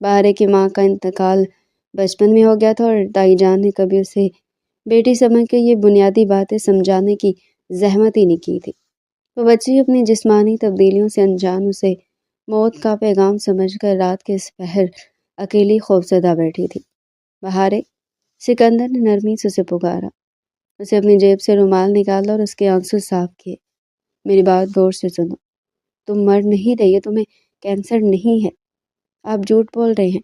بہارے کی ماں کا انتقال بچپن میں ہو گیا تھا اور تائی جان نے کبھی اسے بیٹی سمجھ کے یہ بنیادی باتیں سمجھانے کی زحمت ہی نہیں کی تھی۔ وہ بچی اپنی جسمانی تبدیلیوں سے انجان اسے موت کا پیغام سمجھ کر رات کے اس پہر اکیلی خوفزدہ بیٹھی تھی۔ بہارے، سکندر نے نرمی سے اسے پکارا۔ اسے اپنی جیب سے رومال نکالا اور اس کے آنسو صاف کیے۔ میری بات غور سے سنو، تم مر نہیں رہی، تمہیں کینسر نہیں ہے، آپ جھوٹ بول رہے ہیں،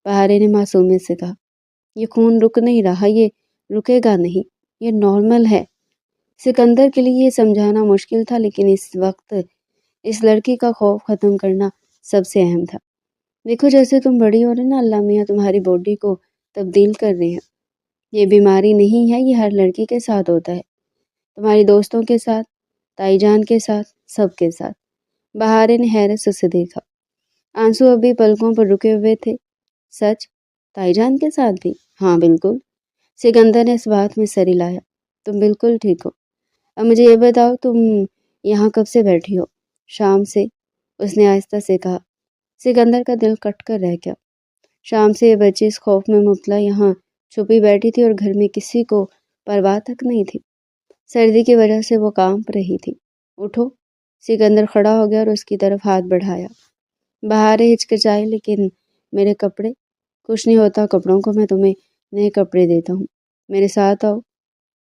بہارے نے معصومیت سے کہا۔ یہ خون رک نہیں رہا، یہ رکے گا نہیں، یہ نارمل ہے۔ سکندر کے لیے یہ سمجھانا مشکل تھا، لیکن اس وقت اس لڑکی کا خوف ختم کرنا سب سے اہم تھا۔ دیکھو جیسے تم بڑی ہو رہی نا، اللہ میاں تمہاری باڈی کو تبدیل کر رہے ہیں۔ یہ بیماری نہیں ہے، یہ ہر لڑکی کے ساتھ ہوتا ہے، تمہاری دوستوں کے ساتھ، تائی جان کے ساتھ، سب کے ساتھ۔ بہارے نے حیرت سے اسے دیکھا، آنسو ابھی پلکوں پر رکے ہوئے تھے۔ سچ؟ تائی جان کے ساتھ بھی؟ ہاں بالکل۔ سکندر نے اس بات میں سر ہلایا۔ تم بالکل ٹھیک ہو۔ اب مجھے یہ بتاؤ، تم یہاں کب سے بیٹھی ہو؟ شام سے، اس نے آہستہ سے کہا۔ سکندر کا دل کٹ کر رہ گیا۔ شام سے یہ بچی اس خوف میں مبتلا یہاں چھپی بیٹھی تھی اور گھر میں کسی کو پرواہ تک نہیں تھی۔ سردی کی وجہ سے وہ کانپ رہی تھی۔ اٹھو، سکندر کھڑا ہو گیا اور اس کی طرف ہاتھ بڑھایا۔ بہارے ہچکچائی، لیکن میرے کپڑے؟ کچھ نہیں ہوتا کپڑوں کو، میں تمہیں نئے کپڑے دیتا ہوں، میرے ساتھ آؤ۔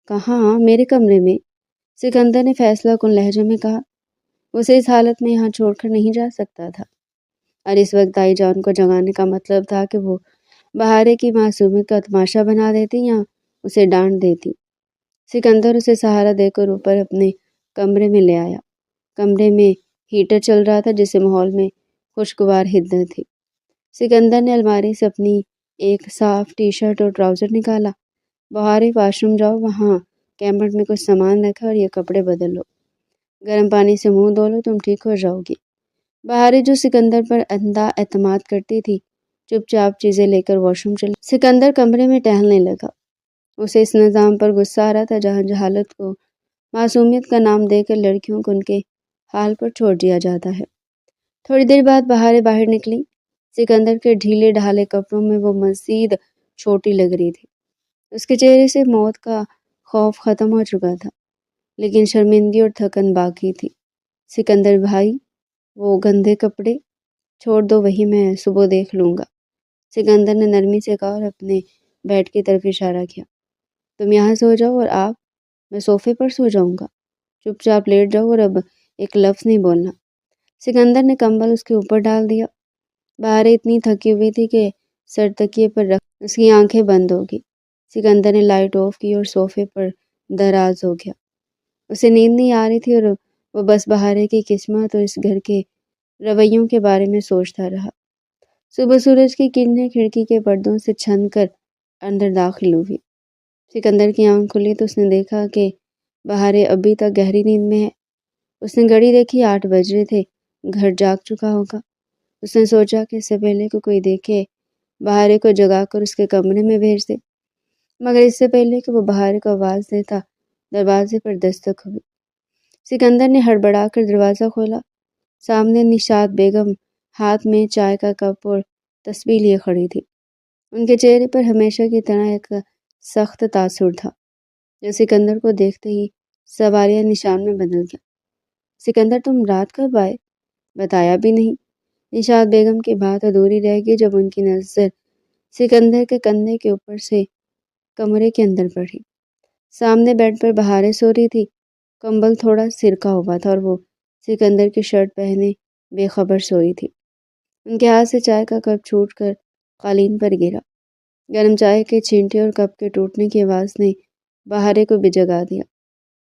کہاں؟ میرے کمرے میں، سکندر نے فیصلہ کن لہجے میں کہا۔ اسے اس حالت میں یہاں چھوڑ کر نہیں جا سکتا تھا، اور اس وقت تائی جان کو جگانے کا مطلب تھا کہ وہ بہارے کی معصومیت کا تماشا بنا دیتی یا اسے ڈانٹ دیتی۔ سکندر اسے سہارا دے کر اوپر اپنے کمرے میں لے آیا۔ کمرے میں ہیٹر چل رہا تھا، جس سے ماحول میں خوشگوار حدت تھی۔ سکندر نے الماری سے اپنی ایک صاف ٹی شرٹ اور ٹراؤزر نکالا۔ بہارے، واش روم جاؤ، وہاں کیبنٹ میں کچھ سامان رکھا اور یہ کپڑے بدل لو، گرم پانی سے منہ دھو لو، تم ٹھیک ہو جاؤ گی۔ بہارے، جو سکندر پر اندھا اعتماد کرتی تھی، چپ چاپ چیزیں لے کر واش روم چلی۔ سکندر کمرے میں ٹہلنے لگا۔ اسے اس نظام پر غصہ آ رہا تھا جہاں جہالت کو معصومیت کا نام دے کر لڑکیوں کو ان کے حال پر چھوڑ دیا جاتا ہے۔ تھوڑی دیر بعد بہارے باہر نکلی۔ سکندر کے ڈھیلے ڈھالے کپڑوں میں وہ مزید چھوٹی لگ رہی تھی۔ اس کے چہرے سے موت کا خوف ختم ہو چکا تھا، لیکن شرمندگی اور تھکن باقی تھی۔ سکندر بھائی، وہ گندے کپڑے چھوڑ دو، وہی میں صبح دیکھ لوں گا، سکندر نے نرمی سے کہا اور اپنے بیڈ کی طرف اشارہ کیا۔ تم یہاں سو جاؤ اور آپ؟ میں صوفے پر سو جاؤں گا، چپ چاپ لیٹ جاؤ اور اب ایک لفظ نہیں بولنا۔ سکندر نے کمبل اس کے اوپر ڈال دیا۔ بہارے اتنی تھکی ہوئی تھی کہ سر تکیے پر رکھ اس کی آنکھیں بند ہو گئی۔ سکندر نے لائٹ آف کی اور صوفے پر دراز ہو گیا۔ اسے نیند نہیں آ رہی تھی اور وہ بس بہارے کی قسمت اور اس گھر کے رویوں کے بارے میں سوچتا رہا۔ صبح سورج کی کرنیں کھڑکی کے پردوں سے چھن کر اندر داخل ہوئی۔ سکندر کی آنکھ کھلی تو اس نے دیکھا کہ بہارے ابھی تک گہری نیند میں ہے۔ اس نے گھڑی دیکھی، 8 بج رہے تھے، گھر جاگ چکا ہوگا۔ اس نے سوچا کہ اس سے پہلے کہ کوئی دیکھے بہارے کو جگا کر اس کے کمرے میں بھیج دے، مگر اس سے پہلے کہ وہ بہارے کو آواز دیتا دروازے پر دستک ہوئی۔ سکندر نے ہڑبڑا کر دروازہ کھولا۔ سامنے نشاط بیگم ہاتھ میں چائے کا کپ اور تسبیح لیے کھڑی تھی۔ ان کے چہرے پر ہمیشہ کی طرح ایک سخت تاثر تھا، جو سکندر کو دیکھتے ہی سوالیہ نشان میں بدل گیا۔ سکندر، تم رات کب آئے؟ بتایا بھی نہیں۔ نشاط بیگم کی بات ادھوری رہ گئی جب ان کی نظر سکندر کے کندھے کے اوپر سے کمرے کے اندر پڑی۔ سامنے بیڈ پر بہارے سو رہی تھی، کمبل تھوڑا سرکا ہوا تھا اور وہ سکندر کی شرٹ پہنے بے خبر سوئی تھی۔ ان کے ہاتھ سے چائے کا کپ چھوٹ کر قالین پر گرا۔ گرم چائے کے چھینٹے اور کپ کے ٹوٹنے کی آواز نے بہارے کو بھی جگا دیا۔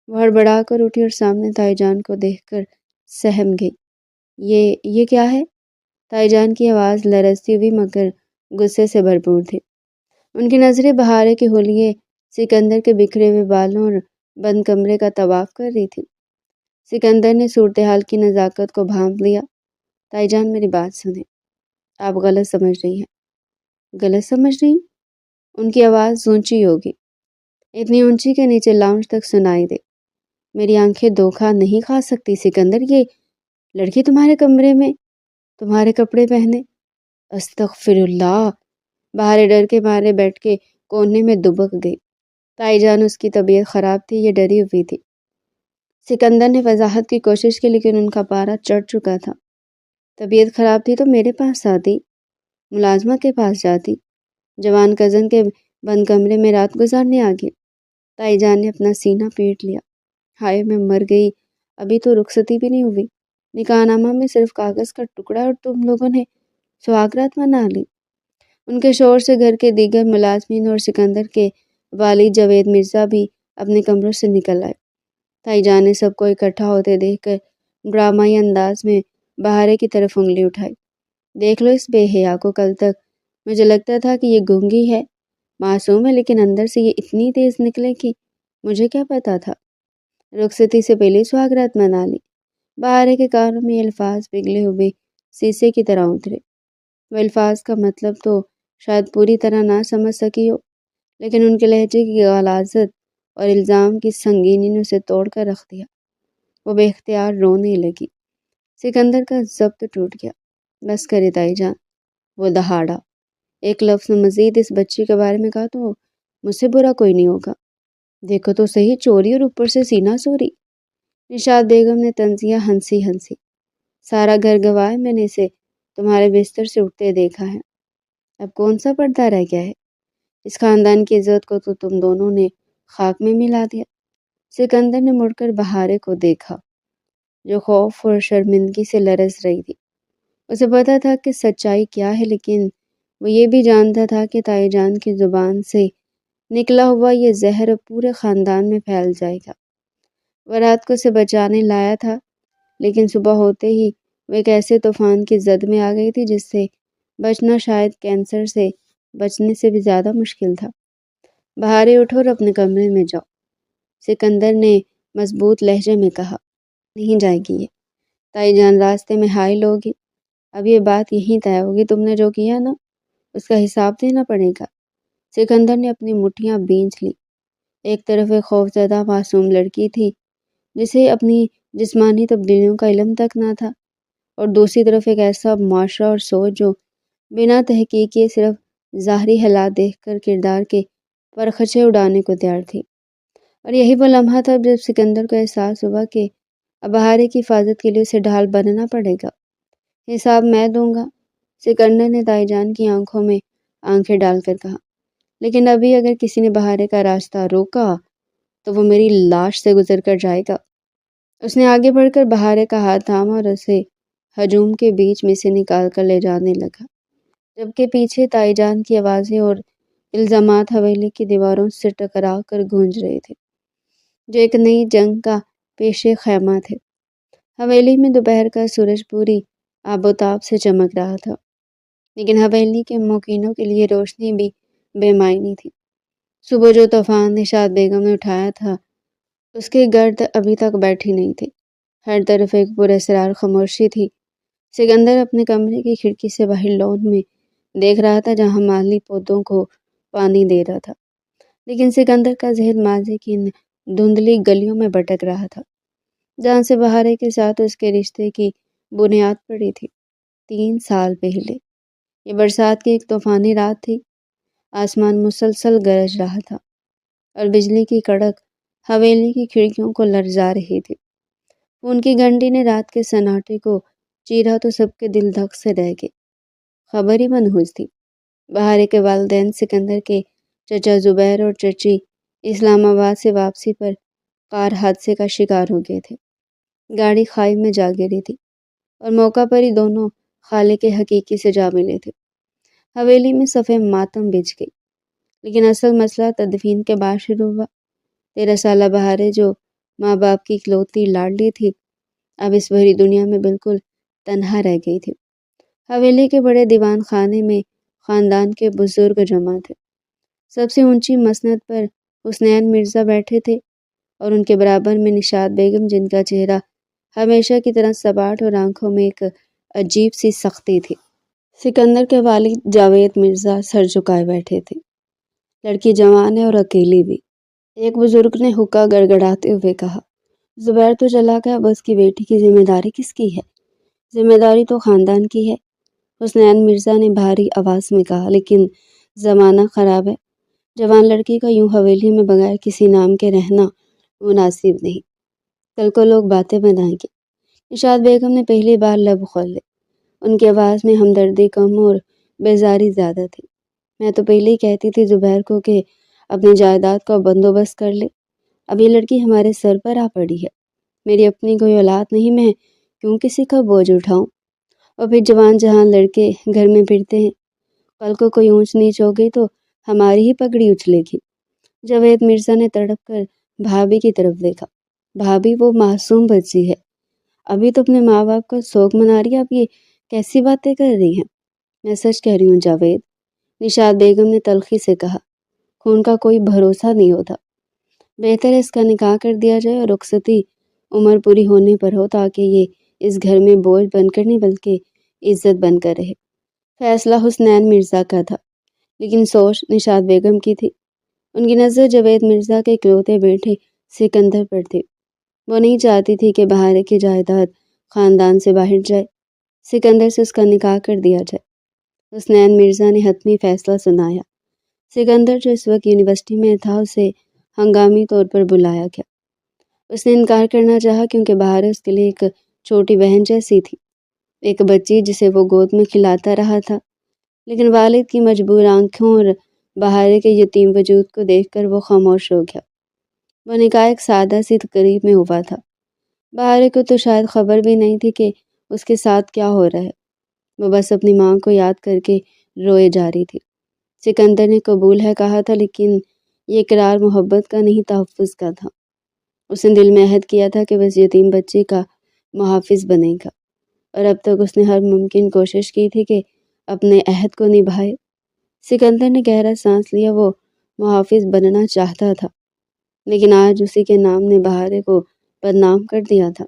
وہ ہڑبڑا کر اٹھی اور سامنے تائی جان کو دیکھ کر سہم گئی۔ یہ کیا ہے؟ تائی جان کی آواز لرزتی ہوئی مگر غصے سے بھرپور تھی۔ ان کی نظریں بہارے کے حلیے، سکندر کے بکھرے ہوئے بالوں اور بند کمرے کا طواف کر رہی تھی۔ سکندر نے صورتحال کی نزاکت کو بھانپ لیا۔ تائی جان، میری بات سنیں، آپ غلط سمجھ رہی ہیں۔ غلط سمجھ رہی ہوں؟ ان کی آواز اونچی ہوگی، اتنی اونچی کہ نیچے لاؤنج تک سنائی دے۔ میری آنکھیں دھوکہ نہیں کھا سکتی سکندر، یہ لڑکی تمہارے کمرے میں تمہارے کپڑے پہنے استغفر اللہ! بہارے ڈر کے مارے بیٹھ کے کونے میں دبک گئی۔ تائی جان اس کی طبیعت خراب تھی، یہ ڈری ہوئی تھی۔ سکندر نے وضاحت کی کوشش کی لیکن ان کا پارا چڑھ چکا تھا۔ طبیعت خراب تھی تو میرے پاس آتی، ملازمہ کے پاس جاتی، جوان کزن کے بند کمرے میں رات گزارنے آگئی۔ تائی جان نے اپنا سینہ پیٹ لیا۔ ہائے میں مر گئی، ابھی تو رخصتی بھی نہیں ہوئی، نکاح نامہ میں صرف کاغذ کا ٹکڑا اور تم لوگوں نے سہاگرات منا لی۔ ان کے شور سے گھر کے دیگر ملازمین اور سکندر کے والد جاوید مرزا بھی اپنے کمروں سے نکل آئے۔ تائی جان نے سب کو اکٹھا ہوتے دیکھ کر ڈرامائی انداز میں بہارے کی طرف انگلی اٹھائی۔ دیکھ لو اس بے حیا کو، کل تک مجھے لگتا تھا کہ یہ گونگی ہے، معصوم ہے، لیکن اندر سے یہ اتنی تیز نکلے کہ مجھے کیا پتا تھا۔ رخصتی سے پہلے سہاگرات منا لی۔ بہارے کے کانوں میں یہ الفاظ پگھلے ہوئے سیسے کی طرح اترے۔ وہ الفاظ کا مطلب تو شاید پوری طرح نہ سمجھ سکی ہو، لیکن ان کے لہجے کی غلاظت اور الزام کی سنگینی نے اسے توڑ کر رکھ دیا۔ وہ بے اختیار رونے لگی۔ سکندر کا ضبط ٹوٹ گیا۔ بس کرے تائی جان، وہ دہاڑا۔ ایک لفظ مزید اس بچی کے بارے میں کہا تو مجھ سے برا کوئی نہیں ہوگا۔ دیکھو تو صحیح، چوری اور اوپر سے سینہ سوری۔ نشاط بیگم نے طنزیہ ہنسی۔ سارا گھر گواہ ہے، میں نے اسے تمہارے بستر سے اٹھتے دیکھا ہے۔ اب کون سا پردہ رہ گیا ہے؟ اس خاندان کی عزت کو تو تم دونوں نے خاک میں ملا دیا۔ سکندر نے مڑ کر بہارے کو دیکھا جو خوف اور شرمندگی سے لرز رہی تھی۔ اسے پتا تھا کہ سچائی کیا ہے، لیکن وہ یہ بھی جانتا تھا کہ تائی جان کی زبان سے نکلا ہوا یہ زہر پورے خاندان میں پھیل جائے گا۔ وہ رات کو اسے بچانے لایا تھا، لیکن صبح ہوتے ہی وہ ایک ایسے طوفان کی زد میں آ گئی تھی جس سے بچنا شاید کینسر سے بچنے سے بھی زیادہ مشکل تھا۔ بہارے اٹھو اور اپنے کمرے میں جاؤ، سکندر نے مضبوط لہجے میں کہا۔ نہیں جائے گی یہ، تائی جان راستے میں حائل ہوگی، اب یہ بات یہیں طے ہوگی، تم نے جو کیا نا اس کا حساب دینا پڑے گا۔ سکندر نے اپنی مٹھیاں بھینچ لی۔ ایک طرف ایک خوفزدہ معصوم لڑکی تھی جسے اپنی جسمانی تبدیلیوں کا علم تک نہ تھا، اور دوسری طرف ایک ایسا معاشرہ اور سوچ جو بنا تحقیق کیے صرف ظاہری حالات دیکھ کر کردار کے پرخچے اڑانے کو تیار تھی۔ اور یہی وہ لمحہ تھا جب سکندر کو احساس ہوا کہ اب بہارے کی حفاظت کے لیے اسے ڈھال بننا پڑے گا۔ حساب میں دوں گا، سکندر نے تائی جان کی آنکھوں میں آنکھیں ڈال کر کہا، لیکن ابھی اگر کسی نے بہارے کا راستہ روکا تو وہ میری لاش سے گزر کر جائے گا۔ اس نے آگے بڑھ کر بہارے کا ہاتھ تھاما اور اسے ہجوم کے بیچ میں سے نکال کر لے جانے لگا، جبکہ پیچھے تائی جان کی آوازیں اور الزامات حویلی کی دیواروں سے ٹکرا کر گونج رہے تھے، جو ایک نئی جنگ کا پیش خیمہ تھے۔ حویلی میں دوپہر کا سورج پوری آب و تاب سے چمک رہا تھا، لیکن حویلی کے مقیموں کے لیے روشنی بھی بے معنی تھی۔ صبح جو طوفان نشاط بیگم نے اٹھایا تھا اس کے گرد ابھی تک بیٹھی نہیں تھی۔ ہر طرف ایک پراسرار خاموشی تھی۔ سکندر اپنے کمرے کی کھڑکی سے باہر لون میں دیکھ رہا تھا جہاں مالی پودوں کو پانی دے رہا تھا، لیکن سکندر کا ذہن ماضی کی ان دھندلی گلیوں میں بھٹک رہا تھا جہاں سے بہارے کے ساتھ اس کے رشتے کی بنیاد پڑی تھی۔ 3 سال پہلے یہ برسات کی ایک طوفانی رات تھی۔ آسمان مسلسل گرج رہا تھا اور بجلی کی کڑک حویلی کی کھڑکیوں کو لرزا رہی تھی۔ ان کی گھنٹی نے رات کے سناٹے کو چیرا تو سب کے دل دھک سے رہ گئے۔ خبر ہی منحوس تھی۔ بہارے کے والدین سکندر کے چچا زبیر اور چچی اسلام آباد سے واپسی پر کار حادثے کا شکار ہو گئے تھے۔ گاڑی کھائی میں جا گری تھی اور موقع پر ہی دونوں خالق حقیقی سے جا ملے تھے۔ حویلی میں صفِ ماتم بچھ گئی، لیکن اصل مسئلہ تدفین کے بعد شروع ہوا۔ 13 سالہ بہارے جو ماں باپ کی اکلوتی لاڈلی تھی، اب اس بھری دنیا میں بالکل تنہا رہ گئی تھی۔ حویلی کے بڑے دیوان خانے میں خاندان کے بزرگ جمع تھے۔ سب سے اونچی مسند پر حسنین مرزا بیٹھے تھے اور ان کے برابر میں نشاط بیگم، جن کا چہرہ ہمیشہ کی طرح سپاٹ اور آنکھوں میں ایک عجیب سی سختی تھی۔ سکندر کے والد جاوید مرزا سر جھکائے بیٹھے تھے۔ لڑکی جوان ہے اور اکیلی بھی، ایک بزرگ نے حقہ گڑگڑاتے ہوئے کہا۔ زبیر تو چلا گیا، اب اس کی بیٹی کی ذمہ داری کس کی ہے؟ ذمہ داری تو خاندان کی ہے، حسنین مرزا نے بھاری آواز میں کہا، لیکن زمانہ خراب ہے، جوان لڑکی کا یوں حویلی میں بغیر کسی نام کے رہنا مناسب نہیں، کل کو لوگ باتیں بنائیں گے۔ نشاط بیگم نے پہلی بار لب کھولے، ان کی آواز میں ہمدردی کم اور بیزاری زیادہ تھی۔ میں تو پہلے ہی کہتی تھی زبیر کو کہ اپنی جائیداد کا بندوبست کر لے، اب یہ لڑکی ہمارے سر پر آ پڑی ہے، میری اپنی کوئی اولاد نہیں، میں کیوں کسی کا بوجھ اٹھاؤں؟ اور پھر جوان جہاں لڑکے گھر میں پھرتے ہیں، کل کو کوئی اونچ نیچ ہو گئی تو ہماری ہی پگڑی اچھلے گی۔ جاوید مرزا نے تڑپ کر بھابھی کی طرف دیکھا۔ بھابھی، وہ معصوم بچی ہے، ابھی تو اپنے ماں باپ کا سوگ منا رہی ہے، اب یہ کیسی باتیں کر رہی ہیں؟ میں سچ کہہ رہی ہوں جاوید، نشاط بیگم نے تلخی سے کہا، خون کا کوئی بھروسہ نہیں ہوتا، بہتر ہے اس کا نکاح کر دیا جائے اور رخصتی عمر پوری ہونے پر ہو، تاکہ یہ اس گھر میں بوجھ بن کر نہیں بلکہ عزت بن کر رہے۔ فیصلہ حسنین مرزا کا تھا، لیکن سوچ نشاط بیگم کی تھی۔ ان کی نظر جاوید مرزا کے اکلوتے بیٹے سکندر پر تھی۔ وہ نہیں چاہتی تھی کہ بہارے کی جائیداد خاندان سے باہر جائے، سکندر سے اس کا نکاح کر دیا جائے۔ حسنین مرزا نے حتمی فیصلہ سنایا۔ سکندر جو اس وقت یونیورسٹی میں تھا، اسے ہنگامی طور پر بلایا گیا۔ اس نے انکار کرنا چاہا کیونکہ بہارے اس کے لیے ایک چھوٹی بہن جیسی تھی، ایک بچی جسے وہ گود میں کھلاتا رہا تھا، لیکن والد کی مجبور آنکھوں اور بہارے کے یتیم وجود کو دیکھ کر وہ خاموش ہو گیا۔ وہ نکاح ایک سادہ سی تقریب میں ہوا تھا، بہارے کو تو شاید خبر بھی نہیں تھی کہ اس کے ساتھ کیا ہو رہا ہے، وہ بس اپنی ماں کو یاد کر کے روئے جا رہی تھی۔ سکندر نے قبول ہے کہا تھا، لیکن یہ اقرار محبت کا نہیں، تحفظ کا تھا۔ اس نے دل میں عہد کیا تھا کہ وہ اس یتیم بچے کا محافظ بنے گا، اور اب تک اس نے ہر ممکن کوشش کی تھی کہ اپنے عہد کو نبھائے۔ سکندر نے گہرا سانس لیا، وہ محافظ بننا چاہتا تھا، لیکن آج اسی کے نام نے بہارے کو بدنام کر دیا تھا۔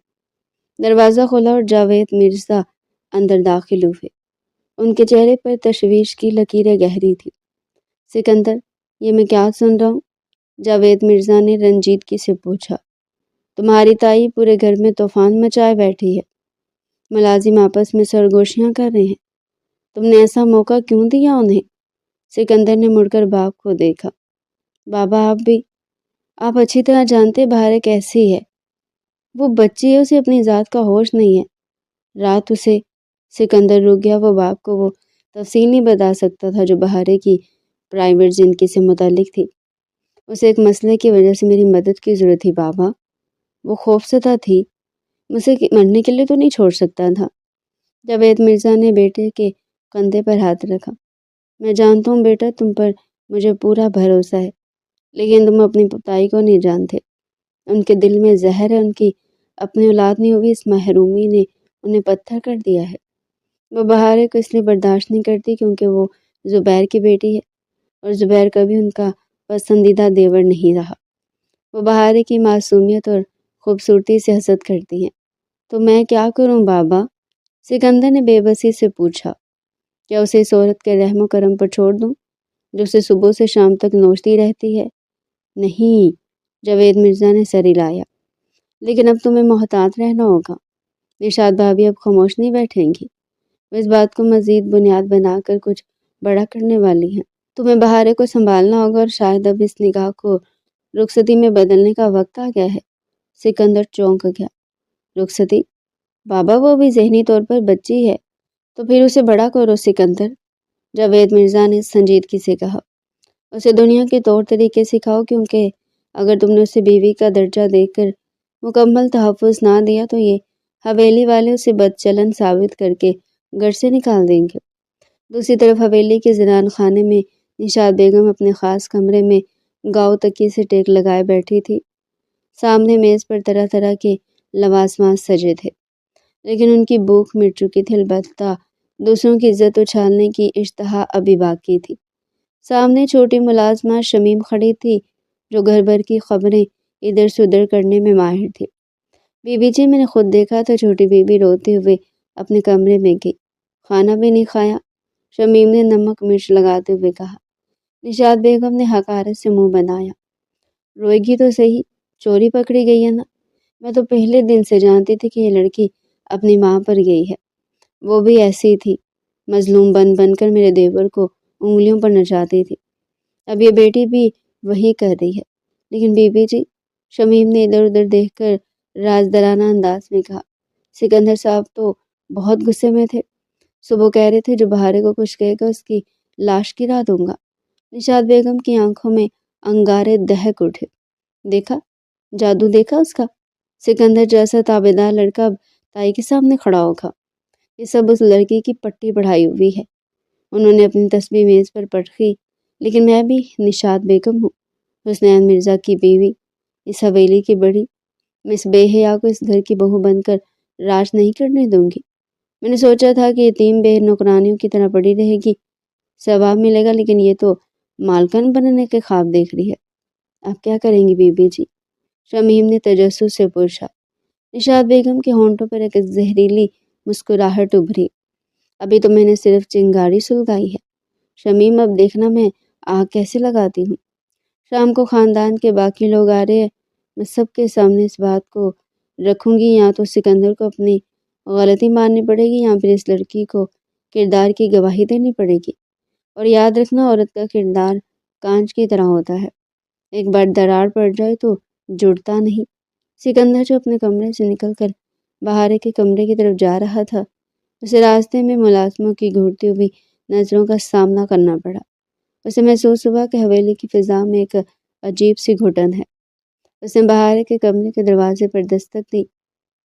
دروازہ کھلا اور جاوید مرزا اندر داخل ہوئے۔ ان کے چہرے پر تشویش کی لکیریں گہری تھی۔ سکندر، یہ میں کیا سن رہا ہوں؟ جاوید مرزا نے رنجیدگی سے پوچھا۔ تمہاری تائی پورے گھر میں طوفان مچائے بیٹھی ہے، ملازم آپس میں سرگوشیاں کر رہے ہیں، تم نے ایسا موقع کیوں دیا انہیں؟ سکندر نے مڑ کر باپ کو دیکھا۔ بابا، آپ اچھی طرح جانتے بہارے کیسی ہے، وہ بچی ہے، اسے اپنی ذات کا ہوش نہیں ہے، رات اسے… سکندر رک گیا، وہ باپ کو وہ تفصیل نہیں بتا سکتا تھا جو بہارے کی پرائیویٹ زندگی سے متعلق تھی۔ اسے ایک مسئلے کی وجہ سے میری مدد کی ضرورت تھی بابا، وہ خوفزدہ تھی، مجھے مرنے کے لیے تو نہیں چھوڑ سکتا تھا۔ جاوید مرزا نے بیٹے کے کندھے پر ہاتھ رکھا۔ میں جانتا ہوں بیٹا، تم پر مجھے پورا بھروسہ ہے، لیکن تم اپنی پتائی کو نہیں جانتے، ان کے دل میں زہر ہے، ان کی اپنی اولاد نہیں ہوئی، اس محرومی نے انہیں پتھر کر دیا ہے۔ وہ بہارے کو اس لیے برداشت نہیں کرتی کیونکہ وہ زبیر کی بیٹی ہے، اور زبیر کبھی ان کا پسندیدہ دیور نہیں رہا۔ وہ بہارے کی معصومیت اور خوبصورتی سے حسد کرتی ہیں۔ تو میں کیا کروں بابا؟ سکندر نے بے بسی سے پوچھا۔ کیا اسے اس عورت کے رحم و کرم پر چھوڑ دوں جو اسے صبح سے شام تک نوچتی رہتی ہے؟ نہیں، جاوید مرزا نے سر ہلایا، لیکن اب تمہیں محتاط رہنا ہوگا۔ نشاط بھابھی اب خاموش نہیں بیٹھیں گی، وہ اس بات کو مزید بنیاد بنا کر کچھ بڑا کرنے والی ہیں۔ تمہیں بہارے کو سنبھالنا ہوگا، اور شاید اب اس نگاہ کو رخصتی میں بدلنے کا وقت آ گیا ہے۔ سکندر چونک گیا۔ رخصتی؟ بابا، وہ بھی ذہنی طور پر بچی ہے، تو پھر اسے بڑا کرو سکندر، جاوید مرزا نے سنجیدگی سے کہا۔ اسے دنیا کے طور طریقے سکھاؤ، کیونکہ اگر تم نے اسے بیوی کا درجہ دے کر مکمل تحفظ نہ دیا تو یہ حویلی والے اسے بدچلن ثابت کر کے گھر سے نکال دیں گے۔ دوسری طرف حویلی کے زنان خانے میں نشاط بیگم اپنے خاص کمرے میں گاؤ تکیے سے ٹیک لگائے بیٹھی تھی۔ سامنے میز پر طرح طرح کے لوازمات سجے تھے، لیکن ان کی بھوک مٹ چکی تھی، البتہ دوسروں کی عزت اچھالنے کی اشتہا ابھی باقی تھی۔ سامنے چھوٹی ملازمہ شمیم کھڑی تھی جو گھر بھر کی خبریں ادھر سے ادھر کرنے میں ماہر تھی۔ بی بی جی، میں نے خود دیکھا تھا، چھوٹی بی بی روتے ہوئے اپنے کمرے میں گئی۔ کھانا بھی نہیں کھایا، شمیم نے نمک مرچ لگاتے ہوئے کہا۔ نشاط بیگم نے حقارت سے منہ بنایا۔ روئے گی تو صحیح، چوری پکڑی گئی ہے نا؟ میں تو پہلے دن سے جانتی تھی کہ یہ لڑکی اپنی ماں پر گئی ہے، وہ بھی ایسی تھی، مظلوم بن بن کر میرے دیور کو انگلیوں پر نچاتی تھی۔ اب یہ بیٹی بھی وہی کر رہی ہے۔ لیکن بی بی جی، شمیم نے ادھر ادھر دیکھ کر رازدارانہ انداز میں کہا۔ سکندر صاحب تو بہت غصے میں تھے۔ صبح کہہ رہے تھے جو بہارے کو کچھ کہے گا اس کی لاش گرا دوں گا۔ نشاط بیگم کی آنکھوں میں انگارے دہک اٹھے۔ دیکھا، جادو دیکھا اس کا؟ سکندر جیسا تابعدار لڑکا اب تائی کے سامنے کھڑا ہوگا۔ یہ سب اس لڑکی کی پٹی پڑھائی ہوئی ہے۔ انہوں نے اپنی تسبیح میز پر پٹکی۔ لیکن میں بھی نشاط بیگم ہوں، حسنین مرزا کی بیوی، اس حویلی کی بڑی۔ میں اس بے حیا کو اس گھر کی بہو بن کر راج نہیں کرنے دوں گی۔ میں نے سوچا تھا کہ یتیم بے نوکرانیوں کی طرح پڑی رہے گی، ثواب ملے گا، لیکن یہ تو مالکن بننے کے خواب دیکھ رہی ہے۔ آپ کیا کریں گی بی بی جی؟ شمیم نے تجسس سے پوچھا۔ نشاط بیگم کے ہونٹوں پر ایک زہریلی مسکراہٹ ابھری۔ ابھی تو میں نے صرف چنگاری سلگائی ہے شمیم، اب دیکھنا میں آگ کیسے لگاتی ہوں۔ شام کو خاندان کے باقی لوگ آ رہے ہیں، میں سب کے سامنے اس بات کو رکھوں گی، یا تو سکندر کو اپنی غلطی ماننی پڑے گی یا پھر اس لڑکی کو کردار کی گواہی دینی پڑے گی۔ اور یاد رکھنا، عورت کا کردار کانچ کی طرح ہوتا ہے، ایک بار دراڑ پڑ جائے تو جڑتا نہیں۔ سکندر جو اپنے کمرے سے نکل کر بہارے کے کمرے کی طرف جا رہا تھا، اسے راستے میں ملازموں کی گھورتی ہوئی نظروں کا سامنا کرنا پڑا۔ اسے محسوس ہوا کہ حویلی کی فضا میں ایک عجیب سی گھٹن ہے۔ اس نے بہارے کے کمرے کے دروازے پر دستک دی،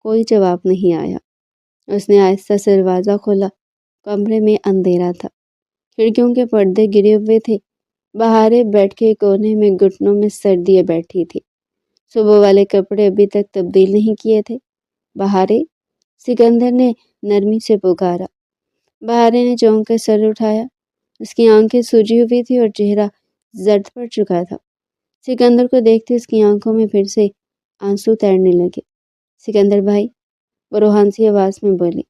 کوئی جواب نہیں آیا۔ اس نے آہستہ سے دروازہ کھولا۔ کمرے میں اندھیرا تھا، کھڑکیوں کے پردے گرے ہوئے تھے۔ بہارے بیٹھ کے کونے میں گھٹنوں میں سر دیے بیٹھی تھی۔ صبح والے کپڑے ابھی تک تبدیل نہیں کیے تھے۔ بہارے، سکندر نے نرمی سے پکارا۔ بہارے نے چونک کر سر اٹھایا۔ اس کی آنکھیں سوجی ہوئی تھی اور چہرہ زرد پڑ چکا تھا۔ سکندر کو دیکھتے اس کی آنکھوں میں پھر سے آنسو تیرنے لگے۔ سکندر بھائی، وہ روحان سی آواز میں بولی،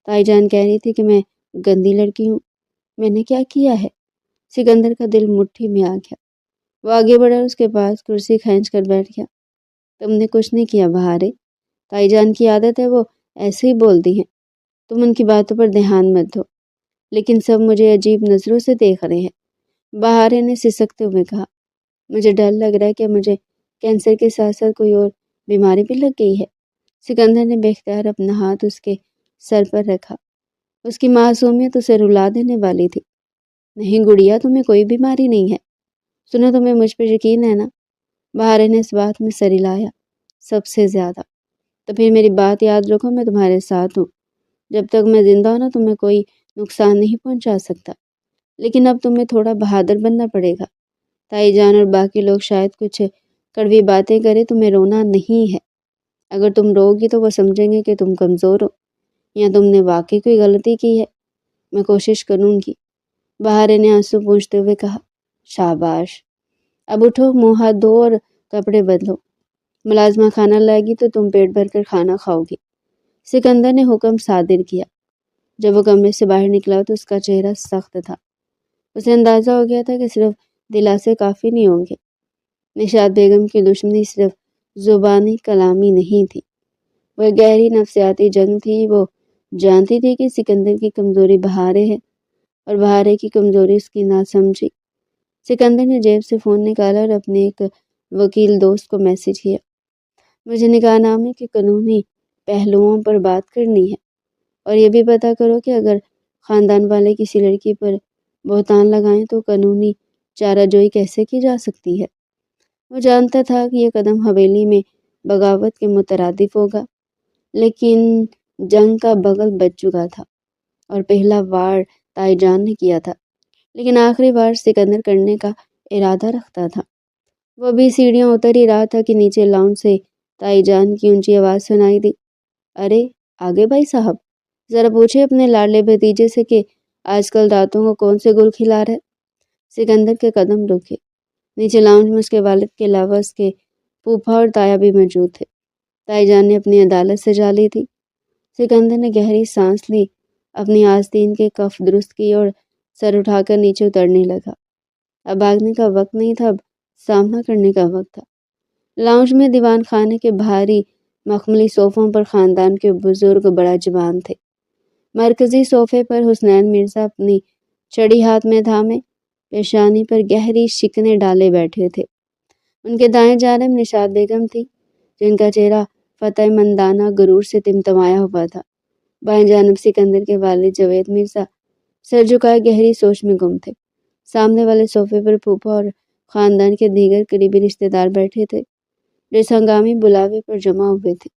تائی جان کہہ رہی تھی کہ میں گندی لڑکی ہوں۔ میں نے کیا کیا ہے؟ سکندر کا دل مٹھی میں آ گیا۔ وہ آگے بڑھا اور اس کے پاس کرسی کھینچ کر بیٹھ گیا۔ تم نے کچھ نہیں کیا بہارے، تائی جان کی عادت ہے، وہ ایسے ہی بولتی ہیں، تم ان کی باتوں پر دھیان مت دو۔ لیکن سب مجھے عجیب نظروں سے دیکھ رہے ہیں، بہارے نے سسکتے ہوئے کہا۔ مجھے ڈر لگ رہا ہے کہ مجھے کینسر کے ساتھ ساتھ کوئی اور بیماری بھی لگ گئی ہے۔ سکندر نے بے اختیار اپنا ہاتھ اس کے سر پر رکھا۔ اس کی معصومیت اسے رلا دینے والی تھی۔ نہیں گڑیا، تمہیں کوئی بیماری نہیں ہے۔ سنو، تمہیں مجھ پر یقین ہے نا؟ بہارے نے اس بات میں سر ہلایا۔ سب سے زیادہ۔ تو پھر میری بات یاد رکھو، میں تمہارے ساتھ ہوں۔ جب تک میں زندہ ہوں نا، تمہیں کوئی نقصان نہیں پہنچا سکتا۔ لیکن اب تمہیں تھوڑا بہادر بننا پڑے گا۔ تائی جان اور باقی لوگ شاید کچھ کڑوی باتیں کریں، تمہیں رونا نہیں ہے۔ اگر تم رو گی تو وہ سمجھیں گے کہ تم کمزور ہو یا تم نے واقعی کوئی غلطی کی ہے۔ میں کوشش کروں گی، بہارے نے آنسو پونچھتے ہوئے کہا۔ شاباش، اب اٹھو، منہ ہاتھ دھو اور کپڑے بدلو۔ ملازمہ کھانا لائے گی تو تم پیٹ بھر کر کھانا کھاؤ گی۔ سکندر نے حکم صادر کیا۔ جب وہ کمرے سے باہر نکلا تو اس کا چہرہ سخت تھا۔ اسے اندازہ ہو گیا تھا کہ صرف دلاسے کافی نہیں ہوں گے۔ نشاط بیگم کی دشمنی صرف زبانی کلامی نہیں تھی، وہ ایک گہری نفسیاتی جنگ تھی۔ وہ جانتی تھی کہ سکندر کی کمزوری بہارے ہے اور بہارے کی کمزوری اس کی ناسمجھی۔ سکندر نے جیب سے فون نکالا اور اپنے ایک وکیل دوست کو میسج کیا۔ مجھے نکاح نامے کے قانونی پہلوؤں پر بات کرنی ہے، اور یہ بھی پتہ کرو کہ اگر خاندان والے کسی لڑکی پر بہتان لگائیں تو قانونی چارہ جوئی کیسے کی جا سکتی ہے۔ وہ جانتا تھا کہ یہ قدم حویلی میں بغاوت کے مترادف ہوگا، لیکن جنگ کا بغل بج چکا تھا اور پہلا وار تائی جان نے کیا تھا، لیکن آخری وار سکندر کرنے کا ارادہ رکھتا تھا۔ وہ بھی سیڑھیاں اتر ہی رہا تھا کہ نیچے لاؤنج سے تائی جان کی اونچی آواز سنائی دی۔ ارے آگے بھائی صاحب، ذرا پوچھے اپنے لاڈلے بھتیجے سے کہ آج کل راتوں کو کون سے گل کھلا رہے۔ سکندر کے قدم رکے۔ نیچے لاؤنج میں اس کے والد کے علاوہ اس کے پھوپھا اور تایا بھی موجود تھے۔ تائی جان نے اپنی عدالت سجا لی تھی۔ سکندر نے گہری سانس لی، اپنی آستین کے کف درست کی اور سر اٹھا کر نیچے اترنے لگا۔ اب بھاگنے کا وقت نہیں تھا، اب سامنا کرنے کا وقت تھا۔ لاؤنج میں دیوان خانے کے بھاری مخملی صوفوں پر خاندان کے بزرگ بڑا جوان تھے۔ مرکزی صوفے پر حسنین مرزا اپنی چڑی ہاتھ میں تھامے پیشانی پر گہری شکنیں ڈالے بیٹھے تھے۔ ان کے دائیں جانب نشاط بیگم تھی، جن کا چہرہ فتح مندانہ غرور سے تمتمایا ہوا تھا۔ بائیں جانب سکندر کے والد جاوید مرزا سر جھکائے گہری سوچ میں گم تھے۔ سامنے والے صوفے پر پھوپھا اور خاندان کے دیگر قریبی رشتہ دار بیٹھے تھے، جو اس ہنگامی بلاوے پر جمع ہوئے تھے۔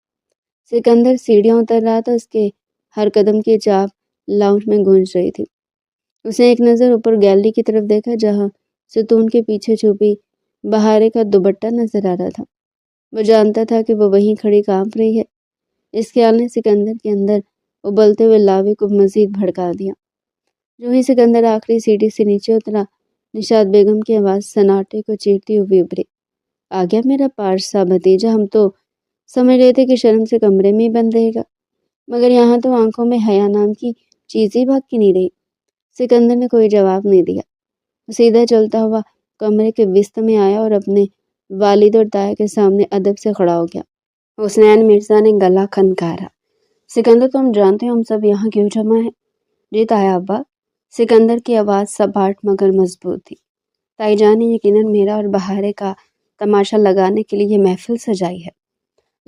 سکندر سیڑھیاں اتر رہا تھا، اس کے ہر قدم کی چاپ لاؤنج میں گونج رہی تھی۔ اس نے ایک نظر اوپر گیلری کی طرف دیکھا، جہاں ستون کے پیچھے چھپی بہارے کا دوپٹہ نظر آ رہا تھا۔ وہ جانتا تھا کہ وہ وہیں کھڑی کانپ رہی ہے۔ اس خیال نے سکندر کے اندر ابلتے ہوئے لاوے کو مزید بھڑکا دیا۔ جو ہی سکندر آخری سیڑھی سے نیچے اترا، نشاط بیگم کی آواز سناٹے کو چیرتی ہوئی ابھری۔ آ گیا میرا پارسا بھتیجا، ہم تو سمجھ رہے تھے کہ شرم سے کمرے میں ہی بند رہے گا، مگر یہاں تو آنکھوں میں حیا نام کی چیز ہی باقی نہیں رہی۔ سکندر نے کوئی جواب نہیں دیا۔ وہ سیدھا چلتا ہوا کمرے کے وسط میں آیا اور اپنے والد اور تایا کے سامنے ادب سے کھڑا ہو گیا۔ حسنین مرزا نے گلا کھنکارا۔ سکندر، تم جانتے ہو ہم سب یہاں کیوں جمع ہیں؟ جی تایا ابا۔ سکندر کی آواز سپاٹ مگر مضبوط تھی۔ تائی جان نے یقیناً میرا اور بہارے کا تماشا لگانے کے لیے یہ محفل سجائی ہے۔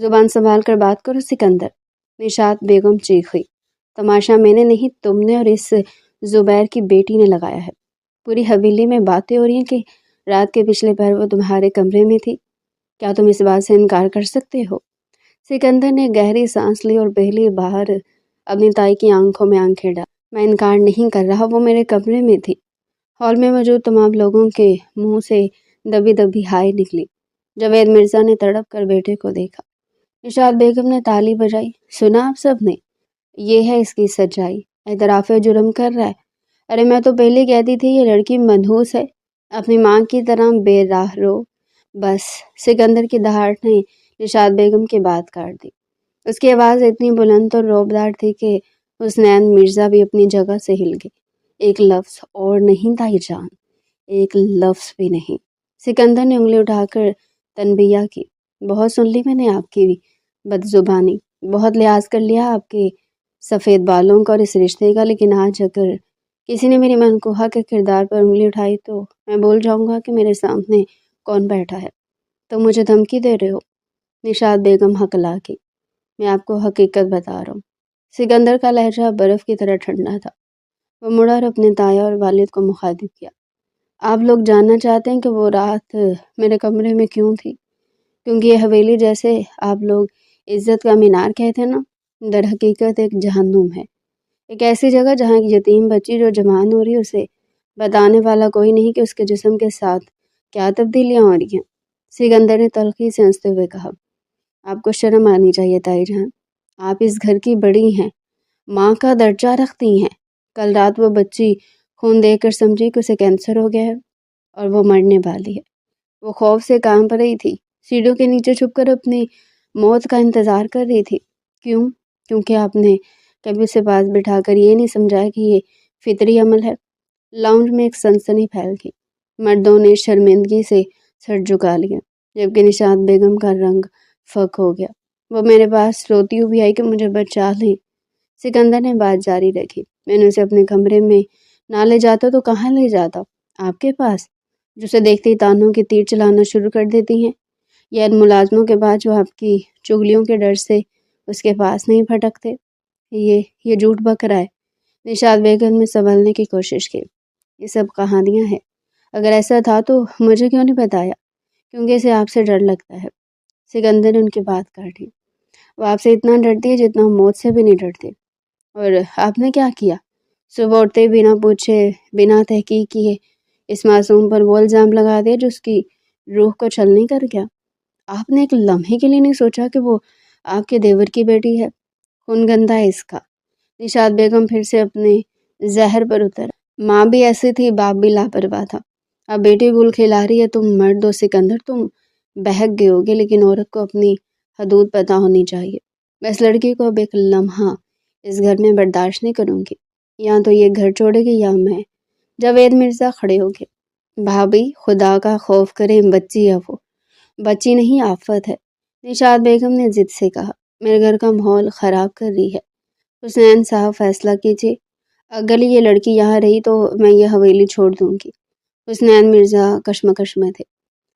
زبان سنبھال کر بات کرو سکندر، نشاط بیگم چیخی۔ تماشا میں نے نہیں، تم نے اور اس زبیر کی بیٹی نے لگایا ہے۔ پوری حویلی میں باتیں ہو رہی ہیں کہ رات کے پچھلے پہر وہ تمہارے کمرے میں تھی۔ کیا تم اس بات سے انکار کر سکتے ہو؟ سکندر نے گہری سانس لی اور پہلی بار اپنی تائی کی آنکھوں میں آنکھیں ڈال۔ میں انکار نہیں کر رہا، وہ میرے کمرے میں تھی۔ ہال میں موجود تمام لوگوں کے منہ سے دبی دبی ہائے نکلی۔ جاوید مرزا نے تڑپ کر بیٹے کو دیکھا۔ نشاط بیگم نے تالی بجائی۔ سنا آپ سب نے؟ یہ ہے اس کی سچائی، اعتراف جرم کر رہا ہے۔ ارے میں تو پہلے کہتی تھی یہ لڑکی منحوس ہے، اپنی ماں کی طرح بے راہ رو۔ بس، سکندر کی دہاڑ نے نشاط بیگم کی بات کاٹ دی۔ اس کی آواز اتنی بلند اور رعبدار تھی کہ حسنین مرزا بھی اپنی جگہ سے ہل گئے۔ ایک لفظ اور نہیں تائی جان، ایک لفظ بھی نہیں۔ سکندر نے انگلی اٹھا کر تنبیہ کی۔ بہت سن لی میں نے آپ کی بد زبانی، بہت لحاظ کر لیا آپ کے سفید بالوں کا اور اس رشتے کا، لیکن آج اگر کسی نے میری منقوہہ کے کردار پر انگلی اٹھائی تو میں بھول جاؤں گا کہ میرے سامنے کون بیٹھا ہے۔ تم مجھے دھمکی دے رہے ہو؟ نشاط بیگم ہکلا گئی۔ میں آپ کو حقیقت بتا رہا ہوں۔ سکندر کا لہجہ برف کی طرح ٹھنڈا تھا۔ وہ مڑا اور اپنے تایا اور والد کو مخاطب کیا۔ آپ لوگ جاننا چاہتے ہیں کہ وہ رات میرے کمرے میں کیوں تھی؟ کیونکہ یہ حویلی، جیسے آپ لوگ عزت کا مینار کہتے ہیں نا، در حقیقت ایک جہنم ہے۔ ایک ایسی جگہ جہاں ایک یتیم بچی جو جوان ہو رہی ہے، اسے بتانے والا کوئی نہیں کہ اس کے جسم کے ساتھ کیا تبدیلیاں ہو رہی ہیں۔ سکندر نے تلخی سے ہنستے ہوئے کہا، آپ کو شرم آنی چاہیے تائی جان، آپ اس گھر کی بڑی ہیں، ماں کا درجہ رکھتی ہیں۔ کل رات وہ بچی خون دے کر سمجھی کہ اسے کینسر ہو گیا ہے اور وہ مرنے والی ہے۔ وہ خوف سے کانپ رہی تھی، سیڑھیوں کے نیچے چھپ کر اپنی موت کا انتظار کر رہی تھی۔ کیوں؟ کیونکہ آپ نے کبھی اسے پاس بٹھا کر یہ نہیں سمجھایا کہ یہ فطری عمل ہے۔ لاؤنج میں ایک سنسنی پھیل گئی۔ مردوں نے شرمندگی سے سر جھکا لیا، جبکہ نشاط بیگم کا رنگ فک ہو گیا۔ وہ میرے پاس روتی ہوئی آئی کہ مجھے بچا لیں۔ سکندر نے بات جاری رکھی۔ میں نے اسے اپنے کمرے میں نہ لے جاتا تو کہاں لے جاتا؟ آپ کے پاس، جسے دیکھتے ہی تانوں کی تیر چلانا شروع کر دیتی ہیں، یا ان ملازموں کے بعد جو آپ کی چغلیوں کے ڈر سے اس کے پاس نہیں پھٹکتے؟ یہ جھوٹ بک رہا ہے۔ نشاط بیگم نے سنبھلنے کی کوشش کی۔ یہ سب کہانیاں ہیں، اگر ایسا تھا تو مجھے کیوں نہیں بتایا؟ کیونکہ اسے آپ سے ڈر لگتا ہے۔ سکندر نے ان کی بات کاٹی۔ وہ آپ سے اتنا ڈرتی ہے جتنا موت سے بھی نہیں ڈرتے۔ اور آپ نے کیا کیا؟ صبح اٹھتے بنا پوچھے، بنا تحقیق کیے اس معصوم پر وہ الزام لگا دیا جو اس کی روح کو چھلنی کر گیا۔ آپ نے ایک لمحے کے لیے نہیں سوچا کہ وہ آپ کے دیور کی بیٹی ہے؟ خون گندا ہے اس کا۔ نشاط بیگم پھر سے اپنے زہر پر اتر۔ ماں بھی ایسی تھی، باپ بھی لاپرواہ تھا، اب بیٹی گل کھلا رہی ہے۔ تم مرد ہو سکندر، تم بہک گئے ہوگے، لیکن عورت کو اپنی حدود پتہ ہونی چاہیے۔ میں اس لڑکی کو اب ایک لمحہ اس گھر میں برداشت نہیں کروں گی۔ یا تو یہ گھر چھوڑے گی یا میں۔ جاوید مرزا کھڑے ہو گئے۔ بھابھی، خدا کا خوف کریں، بچی ہے وہ، بچی نہیں آفت ہے۔ نشاط بیگم نے ضد سے کہا، میرے گھر کا ماحول خراب کر رہی ہے۔ حسنین صاحب فیصلہ کیجیے، اگر یہ لڑکی یہاں رہی تو میں یہ حویلی چھوڑ دوں گی۔ حسنین مرزا کشمکش میں تھے۔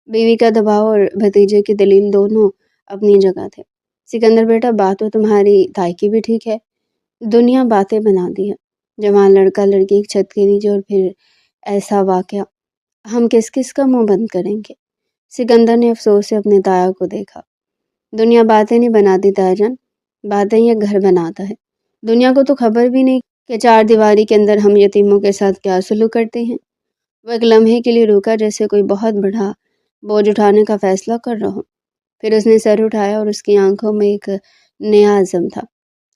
بیوی کا دباؤ اور بھتیجے کی دلیل دونوں اپنی جگہ تھے۔ سکندر بیٹا، بات تو تمہاری تائی کی بھی ٹھیک ہے، دنیا باتیں بناتی ہے، جوان لڑکا لڑکی ایک چھت کے نیچے اور پھر ایسا واقعہ، ہم کس کس کا منہ بند کریں گے؟ سکندر نے افسوس سے اپنے تایا کو دیکھا۔ دنیا باتیں نہیں بناتی تایا جان، باتیں یہ گھر بناتا ہے۔ دنیا کو تو خبر بھی نہیں کہ چار دیواری کے اندر ہم یتیموں کے ساتھ کیا سلوک کرتے ہیں۔ وہ ایک لمحے کے لیے رکا، جیسے کوئی بہت بڑا بوجھ اٹھانے کا فیصلہ کر رہا ہو، پھر اس نے سر اٹھایا اور اس کی آنکھوں میں ایک نیا عزم تھا۔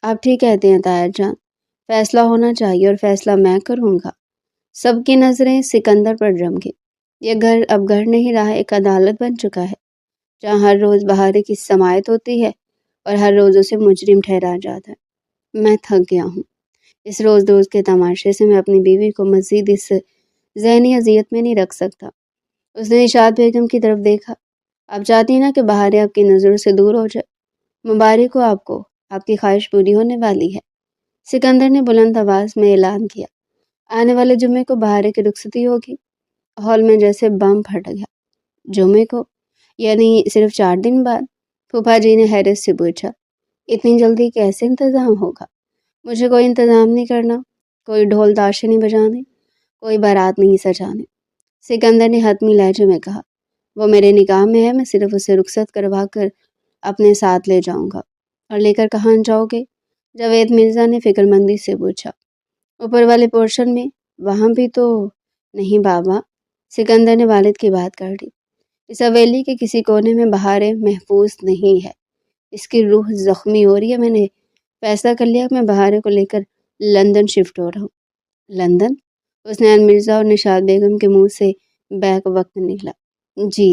آپ ٹھیک کہتے ہیں تایا جان، فیصلہ ہونا چاہیے اور فیصلہ میں کروں گا۔ سب کی نظریں سکندر پر جم گئی۔ یہ گھر اب گھر نہیں رہا، ایک عدالت بن چکا ہے، جہاں ہر روز بہارے کی سماعت ہوتی ہے اور ہر روز اسے مجرم ٹھہرایا جاتا ہے۔ میں تھک گیا ہوں، اس روز کے تماشے سے میں اپنی بیوی کو مزید اس ذہنی اذیت میں نہیں رکھ سکتا۔ اس نے نشاط بیگم کی طرف دیکھا۔ آپ چاہتی ہیں نا کہ بہارے آپ کی نظروں سے دور ہو جائے؟ مبارک ہو آپ کو، آپ کی خواہش پوری ہونے والی ہے۔ سکندر نے بلند آواز میں اعلان کیا۔ آنے والے جمعے کو بہارے کی رخصتی ہوگی۔ ہال میں جیسے بم پھٹ گیا۔ جمعے کو؟ یعنی صرف 4 دن بعد؟ پھوپھا جی نے حیرت سے پوچھا۔ اتنی جلدی کیسے انتظام ہوگا؟ مجھے کوئی انتظام نہیں کرنا، کوئی ڈھول تاشے نہیں بجانے، کوئی بارات نہیں سجانے۔ سکندر نے حتمی لہجے میں کہا۔ وہ میرے نکاح میں ہے، میں صرف اسے رخصت کروا کر اپنے ساتھ لے جاؤں گا۔ اور لے کر کہاں جاؤ گے؟ جاوید مرزا نے فکر مندی سے پوچھا۔ اوپر والے پورشن میں۔ وہاں بھی تو نہیں بابا، سکندر نے والد کی بات کر دی۔ اس حویلی کے کسی کونے میں بہارے محفوظ نہیں ہے، اس کی روح زخمی ہو رہی ہے۔ میں نے فیصلہ کر لیا کہ میں بہارے کو لے کر لندن شفٹ ہو رہا ہوں۔ لندن؟ حسنین مرزا اور نشاط بیگم کے منہ سے بیک وقت نکلا۔ جی،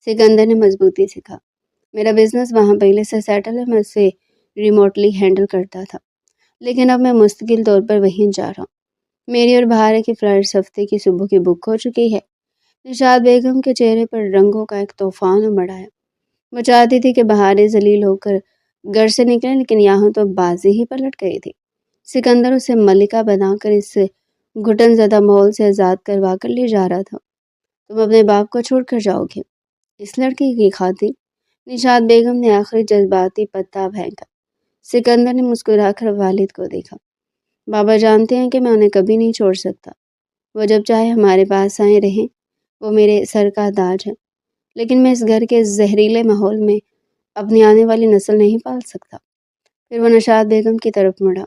سکندر نے مضبوطی سے کہا۔ میرا بزنس وہاں پہلے سے سیٹل ہے، میں اسے ریموٹلی ہینڈل کرتا تھا، لیکن اب میں مستقل طور پر وہیں جا رہا ہوں۔ میری اور بہارے کی فلائٹس ہفتے کی صبح کی بک ہو چکی ہے۔ نشاط بیگم کے چہرے پر رنگوں کا ایک طوفان امڑ آیا۔ وہ چاہتی تھی کہ بہارے ذلیل ہو کر گھر سے نکلیں، لیکن یہاں تو بازی ہی پلٹ گئی تھی۔ سکندر اسے ملکہ بنا کر اس گھٹن زدہ ماحول سے آزاد کروا کر لے جا رہا تھا۔ تم اپنے باپ کو چھوڑ کر جاؤ گے؟ اس لڑکی کی خاطر؟ نشاط بیگم نے آخری جذباتی پتا پھینکا۔ سکندر نے مسکرا کر والد کو دیکھا۔ بابا جانتے ہیں کہ میں انہیں کبھی نہیں چھوڑ سکتا، وہ جب چاہے ہمارے پاس آئیں رہیں، وہ میرے سر کا تاج ہے، لیکن میں اس گھر کے زہریلے ماحول میں اپنی آنے والی نسل نہیں پال سکتا۔ پھر وہ نشاط بیگم کی طرف مڑا۔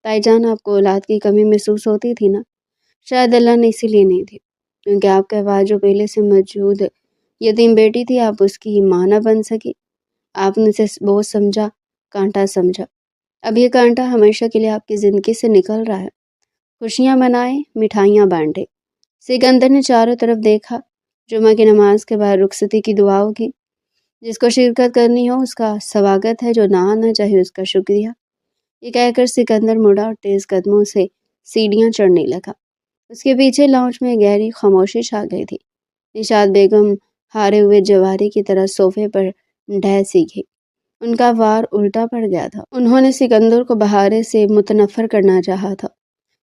تائی جان، آپ کو اولاد کی کمی محسوس ہوتی تھی نا؟ شاید اللہ نے اسی لیے نہیں تھی، کیونکہ آپ کے بعد جو پہلے سے موجود یتیم بیٹی تھی، آپ اس کی ماں نہ بن سکی۔ آپ نے اسے بوجھ سمجھا، کانٹا سمجھا۔ اب یہ کانٹا ہمیشہ کے لیے آپ کی زندگی سے نکل رہا ہے۔ خوشیاں منائیں، مٹھائیاں بانٹیں۔ سکندر نے چاروں طرف دیکھا۔ جمعہ کی نماز کے بعد رخصتی کی دعا ہوگی۔ جس کو شرکت کرنی ہو اس کا سواگت ہے، جو نہ آنا چاہے اس کا شکریہ۔ یہ کہہ کر سکندر مڑا اور تیز قدموں سے سیڑھیاں چڑھنے لگا۔ اس کے پیچھے لاؤنج میں گہری خاموشی چھا گئی تھی۔ نشاط بیگم ہارے ہوئے جواری کی طرح صوفے پر ڈھہ سی گئی۔ ان کا وار الٹا پڑ گیا تھا۔ انہوں نے سکندر کو بہارے سے متنفر کرنا چاہا تھا،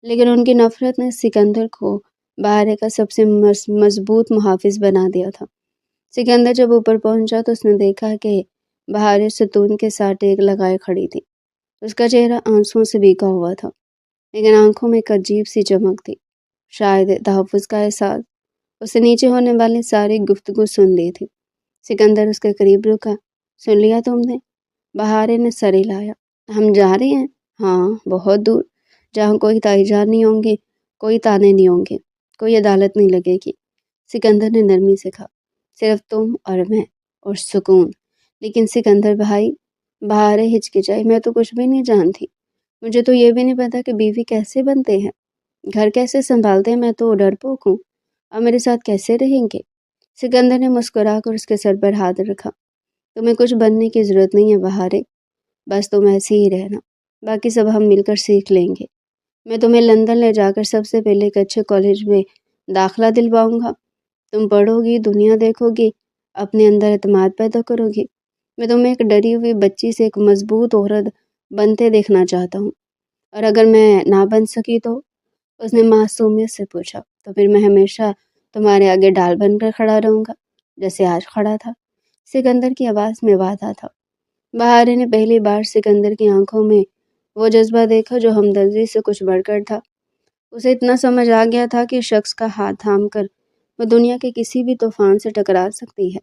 لیکن ان کی نفرت نے سکندر کو بہارے کا سب سے مضبوط محافظ بنا دیا تھا۔ سکندر جب اوپر پہنچا تو اس نے دیکھا کہ بہارے ستون کے ساتھ ٹیک لگائے کھڑی تھی۔ اس کا چہرہ آنسوؤں سے بھیگا ہوا تھا، لیکن آنکھوں میں ایک عجیب سی چمک تھی، شاید تحفظ کا احساس۔ اس سے نیچے ہونے والی ساری گفتگو سن لی تھی۔ سکندر اس کے قریب رکا۔ سن لیا تم نے؟ بہارے نے سر ہلایا۔ ہم جا رہے ہیں؟ ہاں، بہت دور، جہاں کوئی تائی جان نہیں ہوں گے، کوئی تانے نہیں ہوں گے، کوئی عدالت نہیں لگے گی۔ سکندر نے نرمی سے کہا۔ صرف تم اور میں اور سکون۔ لیکن سکندر بھائی، بہارے ہچکچائی، میں تو کچھ بھی نہیں جانتی۔ مجھے تو یہ بھی نہیں پتا کہ بیوی کیسے بنتے ہیں، گھر کیسے سنبھالتے ہیں۔ میں تو ڈرپوک ہوں، اور میرے ساتھ کیسے رہیں گے؟ سکندر نے مسکرا کر اس کے سر پر ہاتھ رکھا۔ تمہیں کچھ بننے کی ضرورت نہیں ہے بہارے، بس تم ایسے ہی رہنا، باقی سب ہم مل کر سیکھ لیں گے۔ میں تمہیں لندن لے جا کر سب سے پہلے ایک اچھے کالج میں داخلہ دلواؤں گا۔ تم پڑھو گی، دنیا دیکھو گی، اپنے اندر اعتماد پیدا کرو گی۔ میں تمہیں ایک ڈری ہوئی بچی سے ایک مضبوط عورت بنتے دیکھنا چاہتا ہوں۔ اور اگر میں نہ بن سکی تو؟ اس نے معصومیت سے پوچھا۔ تو پھر میں ہمیشہ تمہارے آگے ڈال بن کر کھڑا رہوں گا، جیسے آج کھڑا تھا۔ سکندر کی آواز میں وعدہ تھا۔ بہارے نے پہلی بار سکندر کی آنکھوں میں وہ جذبہ دیکھا جو ہمدردی سے کچھ بڑھ کر تھا۔ اسے اتنا سمجھ آ گیا تھا کہ شخص کا ہاتھ تھام کر وہ دنیا کے کسی بھی طوفان سے ٹکرا سکتی ہے۔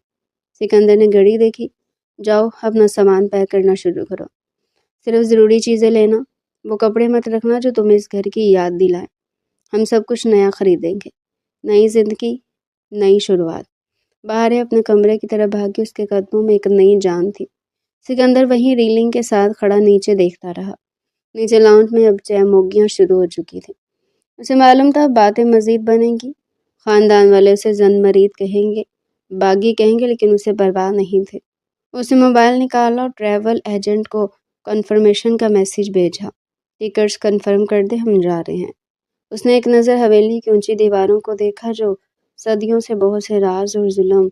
سکندر نے گھڑی دیکھی۔ جاؤ اپنا سامان پیک کرنا شروع کرو، صرف ضروری چیزیں لینا، وہ کپڑے مت رکھنا جو تمہیں اس گھر کی یاد دلائیں۔ ہم سب کچھ نیا خریدیں گے، نئی زندگی، نئی شروعات۔ بہارے اپنے کمرے کی طرف بھاگی، اس کے قدموں میں ایک نئی جان تھی۔ سکندر وہیں ریلنگ کے ساتھ کھڑا نیچے دیکھتا رہا۔ نیچے لاؤنج میں اب چہموگیاں شروع ہو چکی تھیں۔ اسے معلوم تھا باتیں مزید بنیں گی، خاندان والے اسے زن مرید کہیں گے، باغی کہیں گے، لیکن اسے پرواہ نہیں تھے۔ اس نے موبائل نکالا اور ٹریول ایجنٹ کو کنفرمیشن کا میسیج بھیجا۔ ٹکٹس کنفرم کر دے، ہم جا رہے ہیں۔ اس نے ایک نظر حویلی کی اونچی دیواروں کو دیکھا جو صدیوں سے بہت سے راز اور ظلم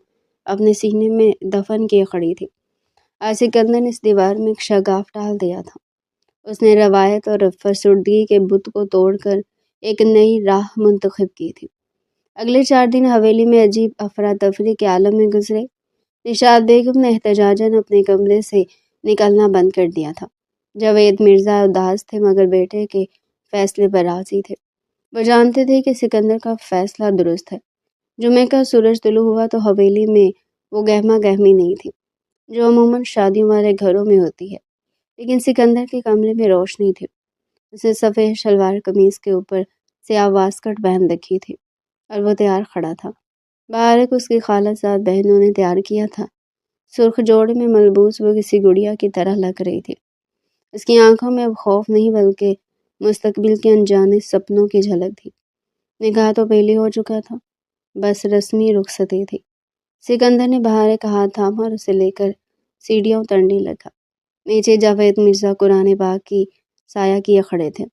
اپنے سینے میں دفن کیے کھڑی تھی۔ آج سکندر نے اس دیوار میں ایک شگاف ڈال دیا تھا۔ اس نے روایت اور فرسودگی کے بت کو توڑ کر ایک نئی راہ منتخب کی تھی۔ اگلے 4 دن حویلی میں عجیب افراتفری کے عالم میں گزرے۔ نشاط بیگم نے احتجاجاً اپنے کمرے سے نکلنا بند کر دیا تھا۔ جاوید مرزا اداس تھے مگر بیٹے کے فیصلے پر راضی تھے۔ وہ جانتے تھے کہ سکندر کا فیصلہ درست ہے۔ جمعے کا سورج طلوع ہوا تو حویلی میں وہ گہما گہمی نہیں تھی جو عموماً شادیوں والے گھروں میں ہوتی ہے، لیکن سکندر کے کمرے میں روشنی تھی۔ اس نے سفید شلوار قمیض کے اوپر سیاہ واسکٹ پہن رکھی تھی اور وہ تیار کھڑا تھا۔ بہارے کو اس کی خالہ زاد بہنوں نے تیار کیا تھا۔ سرخ جوڑے میں ملبوس وہ کسی گڑیا کی طرح لگ رہی تھی۔ اس کی آنکھوں میں اب خوف نہیں بلکہ مستقبل کے انجانے سپنوں کی جھلک تھی۔ نکاح تو پہلے ہو چکا تھا، بس رسمی رخصتی تھی۔ سکندر نے بہارے کا ہاتھ تھاما اور اسے لے کر سیڑھیاں اترنے لگا۔ نیچے جاوید مرزا قرآن پاک کی سایہ کیے کھڑے تھے۔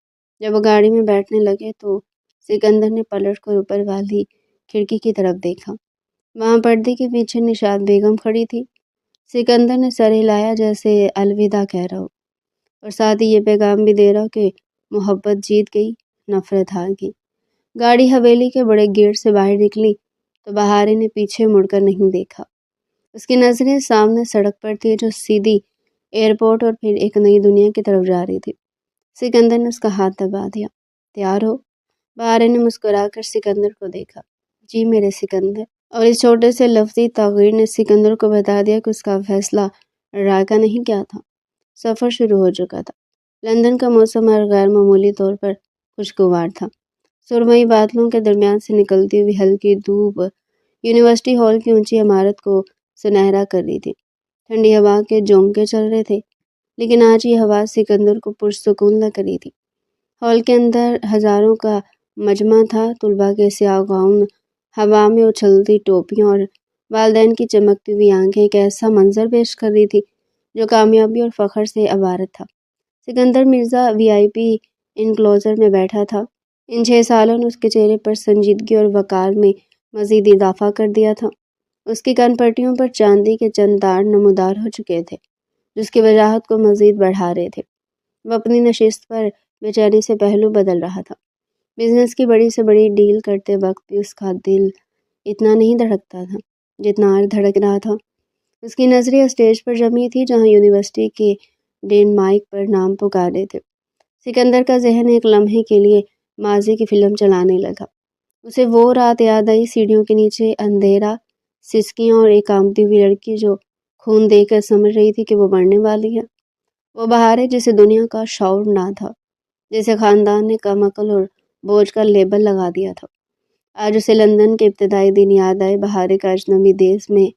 جب وہ گاڑی میں بیٹھنے لگے تو سکندر نے پلٹ کر اوپر والی کھڑکی کی طرف دیکھا۔ وہاں پردے کے پیچھے نشاط بیگم کھڑی تھی۔ سکندر نے سر ہلایا جیسے الوداع کہہ رہا ہو، اور ساتھ ہی یہ پیغام بھی دے رہا ہو کہ محبت جیت گئی، نفرت ہار گئی۔ گاڑی حویلی کے بڑے گیٹ سے باہر نکلی تو بہارے نے پیچھے مڑ کر نہیں دیکھا۔ اس کی نظریں سامنے سڑک پر تھی جو سیدھی ایئرپورٹ اور پھر ایک نئی دنیا کی طرف جا رہی تھی۔ سکندر نے اس کا ہاتھ دبا دیا۔ تیار ہو؟ بہارے نے مسکرا کر سکندر کو دیکھا۔ جی میرے سکندر۔ اور اس چھوٹے سے لفظی تغیر نے سکندر کو بتا دیا کہ اس کا فیصلہ رائے کا نہیں کیا تھا۔ سفر شروع ہو چکا تھا۔ لندن کا موسم ہر غیر معمولی طور پر خوشگوار تھا۔ سرمئی بادلوں کے درمیان سے نکلتی ہوئی ہلکی دھوپ یونیورسٹی ہال کی اونچی عمارت کو سنہرا کر رہی تھی۔ ٹھنڈی ہوا کے جھونکے چل رہے تھے، لیکن آج یہ ہوا سکندر کو پرسکون لگ رہی تھی۔ ہال کے اندر ہزاروں کا مجمع تھا۔ طلباء کے سیاہ گاؤن، ہوا میں اچھلتی ٹوپیاں اور والدین کی چمکتی ہوئی آنکھیں ایک ایسا منظر پیش کر رہی تھی جو کامیابی اور فخر سے عبارت تھا۔ سکندر مرزا وی آئی پی انکلوزر میں بیٹھا تھا۔ ان 6 سالوں نے اس کے چہرے پر سنجیدگی اور وقار میں مزید اضافہ کر دیا تھا۔ اس کی کان پٹیوں پر چاندی کے چند تار نمودار ہو چکے تھے جو اس کی وجاہت کو مزید بڑھا رہے تھے۔ وہ اپنی نشست پر بے چینی سے پہلو بدل رہا تھا۔ بزنس کی بڑی سے بڑی ڈیل کرتے وقت بھی اس کا دل اتنا نہیں دھڑکتا تھا جتنا آج دھڑک رہا تھا۔ اس کی نظریں اسٹیج پر جمی تھی جہاں یونیورسٹی کے ڈین مائک پر نام پکارے تھے۔ سکندر کا ذہن ایک لمحے کے لیے ماضی کی فلم چلانے لگا۔ اسے وہ رات یاد آئی، سیڑھیوں کے نیچے اندھیرا، سسکیاں اور ایک کانپتی ہوئی لڑکی جو خون دے کر سمجھ رہی تھی کہ وہ مرنے والی ہے۔ وہ بہارے جسے دنیا کا شعور نہ تھا، جسے خاندان نے کم عقل اور بوجھ کا لیبل لگا دیا تھا۔ آج اسے لندن کے ابتدائی دن یاد آئے، بہارے کا اجنبی دیس میں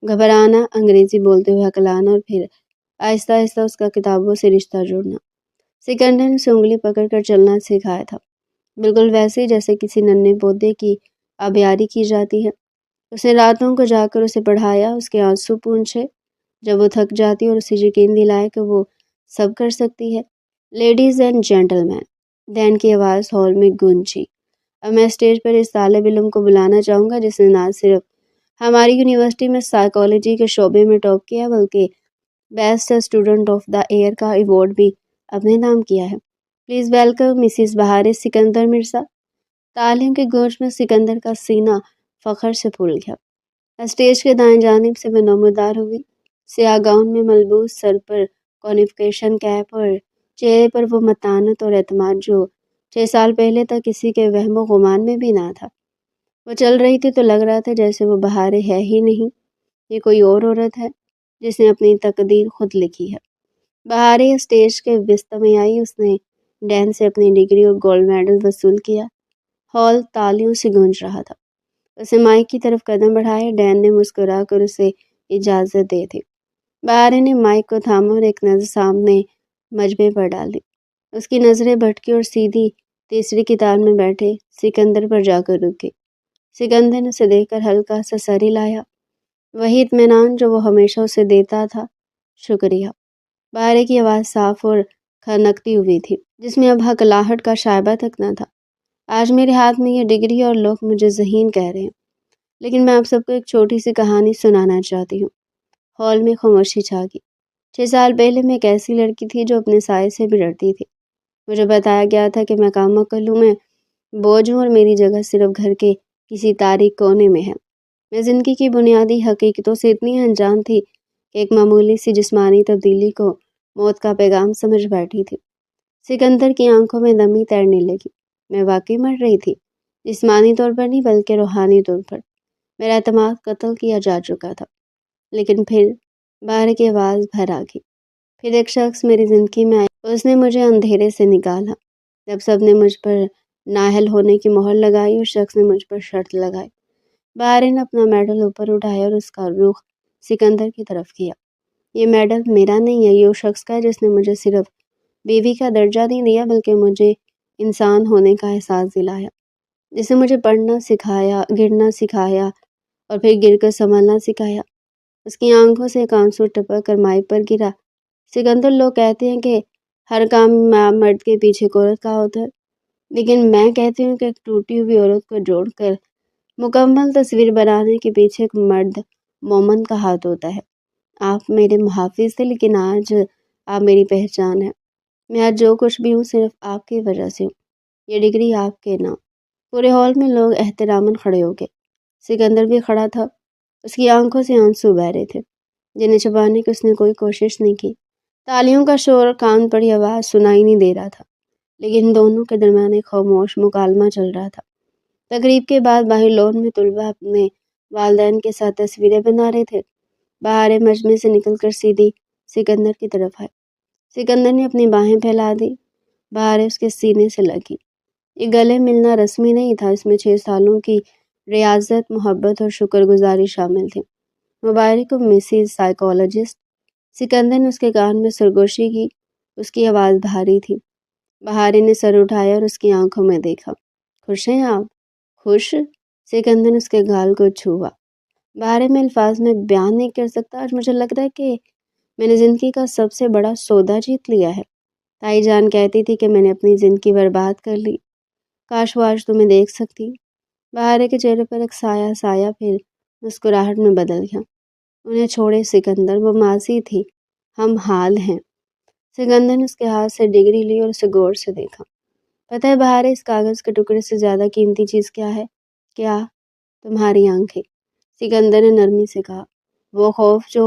گھبرانا، انگریزی بولتے ہوئے ہکلانا اور پھر آہستہ آہستہ اس کا کتابوں سے رشتہ جوڑنا۔ سکندر نے اسے انگلی پکڑ کر چلنا سکھایا تھا، بالکل ویسے ہی جیسے کسی ننھے پودے کی آبیاری کی جاتی ہے۔ اس نے راتوں کو جا کر اسے پڑھایا، اس کے آنسو پونچھے جب وہ تھک جاتی اور اسے یقین دلایا کہ وہ سب کر سکتی ہے۔ لیڈیز اینڈ جینٹل مین، دین کی آواز ہال میں گونجی۔ اب میں اسٹیج پر اس طالب علم کو بلانا چاہوں گا جس نے نہ صرف ہماری یونیورسٹی میں سائیکالوجی کے شعبے میں ٹاپ کیا بلکہ best student of the year کا ایوارڈ بھی اپنے نام کیا ہے۔ Please welcome Mrs Bahar Sikandar Mirza. تالیوں کے گونج میں سکندر کا سینہ فخر سے پھول گیا۔ اسٹیج کے دائیں جانب سے وہ نمودار ہوئی، سیاہ گاؤن میں ملبوس، سر پر کانیفیکیشن کیپ اور چہرے پر وہ متانت اور اعتماد جو 6 سال پہلے تک کسی کے وہم و گمان میں بھی نہ تھا۔ وہ چل رہی تھی تو لگ رہا تھا جیسے وہ بہار ہے ہی نہیں، یہ کوئی اور عورت ہے جس نے اپنی تقدیر خود لکھی ہے۔ بہار اسٹیج کے وسط میں آئی، اس نے ڈین سے اپنی ڈگری اور گولڈ میڈل وصول کیا۔ ہال تالیوں سے گونج رہا تھا۔ اسے مائک کی طرف قدم بڑھائے، ڈین نے مسکرا کر اسے اجازت دے دی۔ بہار نے مائک کو تھاما اور ایک نظر سامنے مجمع پر ڈال دی۔ اس کی نظریں بھٹکی اور سیدھی تیسری قطار میں بیٹھے سکندر پر جا کر رکی۔ سکندر نے اسے دیکھ کر ہلکا سا سر ہلایا، وہی اطمینان جو وہ ہمیشہ اسے دیتا تھا۔ شکریہ۔ بہار کی آواز صاف اور کھنکتی ہوئی تھی، جس میں اب ہکلاہٹ کا شائبہ تک نہ تھا۔ آج میرے ہاتھ میں یہ ڈگری اور لوگ مجھے ذہین کہہ رہے ہیں، لیکن میں آپ سب کو ایک چھوٹی سی کہانی سنانا چاہتی ہوں۔ ہال میں خاموشی چھا گئی۔ 6 سال پہلے میں ایک ایسی لڑکی تھی جو اپنے سائے سے بھی ڈرتی تھی۔ مجھے بتایا گیا تھا کہ میں کام عقل ہوں، میں بوجھ ہوں اور میری جگہ صرف گھر کے کسی تاریک کونے میں ہے۔ میں زندگی کی بنیادی حقیقتوں سے اتنی انجان تھی کہ ایک معمولی سی جسمانی تبدیلی کو موت کا پیغام سمجھ بیٹھی تھی۔ سکندر کی آنکھوں میں نمی تیرنے لگی۔ میں واقعی مر رہی تھی، جسمانی طور پر نہیں بلکہ روحانی طور پر۔ میرا اعتماد قتل کیا جا چکا تھا۔ لیکن پھر بہار کی آواز بھر آ گئی۔ پھر ایک شخص میری زندگی میں آیا، اس نے مجھے اندھیرے سے نکالا۔ جب سب نے مجھ پر نااہل ہونے کی مہر لگائی، اس شخص نے مجھ پر شرط لگائی۔ بہار نے اپنا میڈل اوپر اٹھایا اور اس کا رخ سکندر کی طرف کیا۔ یہ میڈل میرا نہیں ہے، یہ اس شخص کا ہے جس نے مجھے صرف بیوی کا درجہ نہیں دیا بلکہ مجھے انسان ہونے کا احساس دلایا، جسے مجھے پڑھنا سکھایا، گرنا سکھایا اور پھر گر کر سنبھلنا سکھایا۔ اس کی آنکھوں سے ایک آنسو ٹپک کر مائی پر گرا۔ سکندر، لوگ کہتے ہیں کہ ہر کام مرد کے پیچھے ایک عورت کا ہوتا ہے، لیکن میں کہتی ہوں کہ ایک ٹوٹی ہوئی عورت کو جوڑ کر مکمل تصویر بنانے کے پیچھے ایک مرد مومن کا ہاتھ ہوتا ہے۔ آپ میرے محافظ تھے، لیکن آج آپ میری پہچان ہے۔ میں آج جو کچھ بھی ہوں صرف آپ کی وجہ سے ہوں۔ یہ ڈگری آپ کے نام۔ پورے ہال میں لوگ احتراماً کھڑے ہو گئے۔ سکندر بھی کھڑا تھا، اس کی آنکھوں سے آنسو بہہ رہے تھے جنہیں چھپانے کی اس نے کوئی کوشش نہیں کی۔ تالیوں کا شور اور کان پڑی آواز سنائی نہیں دے رہا تھا، لیکن دونوں کے درمیان ایک خاموش مکالمہ چل رہا تھا۔ تقریب کے بعد باہر لون میں طلباء اپنے والدین کے ساتھ تصویریں بنا رہے تھے۔ بہار مجمع سے نکل کر سیدھی سکندر کی طرف آئے۔ سکندر نے اپنی باہیں پھیلا دی۔ بہار اس کے سینے سے لگی۔ یہ گلے ملنا رسمی نہیں تھا، اس میں 6 سالوں کی ریاضت، محبت اور شکر گزاری شامل تھی۔ مبارک مسز سائیکالوجسٹ۔ سکندر نے اس کے کان میں سرگوشی کی، اس کی آواز بھاری تھی۔ بہار نے سر اٹھایا اور اس کی آنکھوں میں دیکھا۔ خوش ہیں آپ؟ خوش؟ سکندر نے اس کے گال کو چھوا۔ بہار میں الفاظ میں بیان نہیں کر سکتا، آج مجھے لگ رہا ہے کہ میں نے زندگی کا سب سے بڑا سودا جیت لیا ہے۔ تائی جان کہتی تھی کہ میں نے اپنی زندگی برباد کر لی، کاش وہ آج تمہیں دیکھ سکتی۔ بہار کے چہرے پر ایک سایہ پھر مسکراہٹ میں بدل گیا۔ انہیں چھوڑے سکندر، وہ ماضی تھی، ہم حال ہیں۔ سکندر نے اس کے ہاتھ سے ڈگری لی اور اسے غور سے دیکھا۔ پتہ ہے بہار، اس کاغذ کے ٹکڑے سے زیادہ قیمتی چیز کیا ہے؟ کیا؟ تمہاری آنکھیں، سکندر نے نرمی سے کہا۔ وہ خوف جو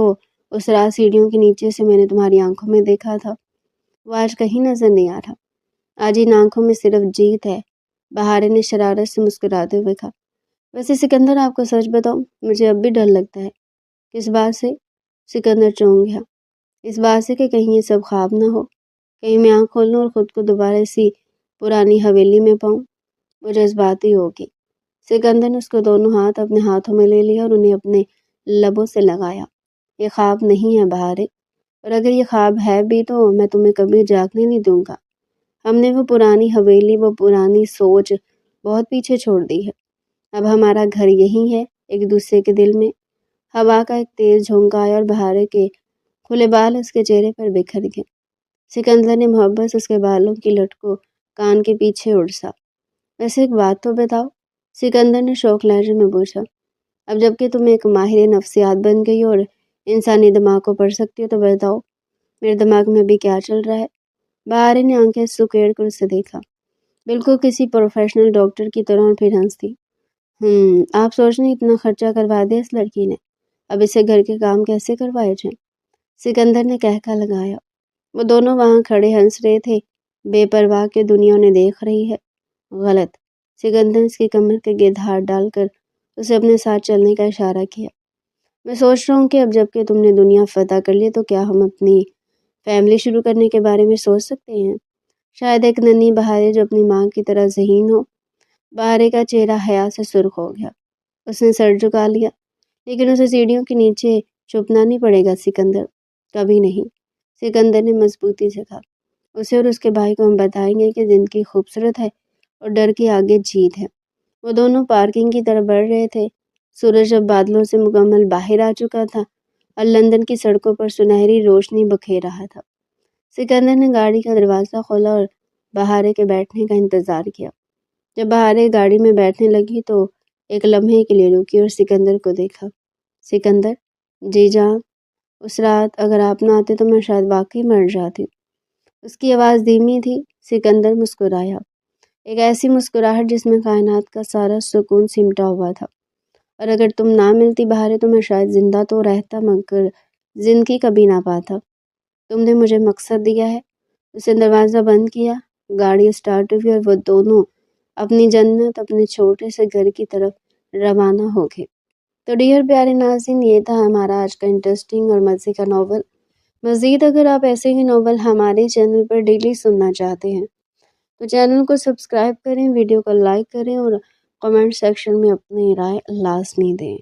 اس رات سیڑھیوں کے نیچے سے میں نے تمہاری آنکھوں میں دیکھا تھا، وہ آج کہیں نظر نہیں آ رہا۔ آج ان آنکھوں میں صرف جیت ہے۔ بہار نے شرارت سے مسکراتے ہوئے کہا۔ ویسے سکندر، آپ کو سچ بتاؤں، مجھے اب بھی ڈر لگتا ہے۔ کس بات سے؟ سکندر چونک گیا۔ اس بات سے کہ کہیں یہ سب خواب نہ ہو، کہیں میں آنکھ کھول لوں اور خود کو دوبارہ اسی پرانی حویلی میں پاؤں۔ وہ جذباتی ہوگی۔ سکندر نے اس کو دونوں ہاتھ اپنے ہاتھوں میں لے لیا اور انہیں اپنے لبوں سے لگایا۔ یہ خواب نہیں ہے بہار، اور اگر یہ خواب ہے بھی تو میں تمہیں کبھی جاگنے نہیں دوں گا۔ ہم نے وہ پرانی حویلی، وہ پرانی سوچ بہت پیچھے چھوڑ دی ہے۔ اب ہمارا گھر یہی ہے، ایک دوسرے کے دل میں۔ ہوا کا ایک تیز جھونکا آیا اور بہار کے کھلے بال اس کے چہرے پر بکھر گئے۔ سکندر نے محبت سے اس کے بالوں کی لٹ کو کان کے پیچھے اڑسا۔ ویسے ایک بات تو بتاؤ، سکندر نے شوق لہجے میں پوچھا۔ اب جب کہ تم ایک ماہر نفسیات بن گئی اور انسانی دماغ کو پڑھ سکتی ہو تو بتاؤ، میرے دماغ میں ابھی کیا چل رہا ہے؟ بہارے نے آنکھیں سکیڑ کر اسے دیکھا، بالکل کسی پروفیشنل ڈاکٹر کی طرح، اور پھر ہنس دی۔ آپ سوچ رہے اتنا خرچہ کروا دیا اس لڑکی نے، اب اسے گھر کے کام کیسے کروائے جائیں؟ سکندر نے کہکا لگایا۔ وہ دونوں وہاں کھڑے ہنس رہے تھے، بے پرواہ کہ دنیا انہیں دیکھ رہی ہے۔ غلط۔ سکندر نے اس کی کمر کے گرد ہاتھ ڈال کر اسے اپنے ساتھ چلنے کا اشارہ کیا۔ میں سوچ رہا ہوں کہ اب جب کہ تم نے دنیا فتح کر لی تو کیا ہم اپنی فیملی شروع کرنے کے بارے میں سوچ سکتے ہیں؟ شاید ایک ننھی بہارے جو اپنی ماں کی طرح ذہین ہو۔ بہارے کا چہرہ حیا سے سرخ ہو گیا۔ اس نے سر جھکا لیا۔ لیکن اسے سیڑھیوں کے نیچے چھپنا نہیں پڑے گا سکندر، کبھی نہیں۔ سکندر نے مضبوطی سے کہا۔ اسے اور اس کے بھائی کو ہم بتائیں گے کہ زندگی خوبصورت ہے اور ڈر کے آگے جیت ہے۔ وہ دونوں پارکنگ کی طرف بڑھ رہے تھے۔ سورج اب بادلوں سے مکمل باہر آ چکا تھا اور لندن کی سڑکوں پر سنہری روشنی بکھیر رہا تھا۔ سکندر نے گاڑی کا دروازہ کھولا اور بہارے کے بیٹھنے کا انتظار کیا۔ جب بہارے گاڑی میں بیٹھنے لگی تو ایک لمحے کے لیے رکی اور سکندر کو دیکھا۔ سکندر، جی جان، اس رات اگر آپ نہ آتے تو میں شاید واقعی مر جاتی۔ اس کی آواز دھیمی تھی۔ سکندر مسکرایا، ایک ایسی مسکراہٹ جس میں کائنات کا سارا سکون سمٹا ہوا تھا۔ اور اگر تم نہ ملتی بہارے تو میں شاید زندہ تو رہتا مگر زندگی کبھی نہ پاتا۔ تم نے مجھے مقصد دیا ہے۔ اس نے دروازہ بند کیا، گاڑی اسٹارٹ ہوئی اور وہ دونوں اپنی جنت، اپنے چھوٹے سے گھر کی طرف روانہ ہو گئے۔ تو ڈیئر پیارے ناظرین، یہ تھا ہمارا آج کا انٹرسٹنگ اور مزے کا ناول۔ مزید اگر آپ ایسے ہی ناول ہمارے چینل پر ڈیلی سننا چاہتے ہیں تو چینل کو سبسکرائب کریں، ویڈیو کو لائک کریں اور کمنٹ سیکشن میں اپنی رائے لازمی دیں۔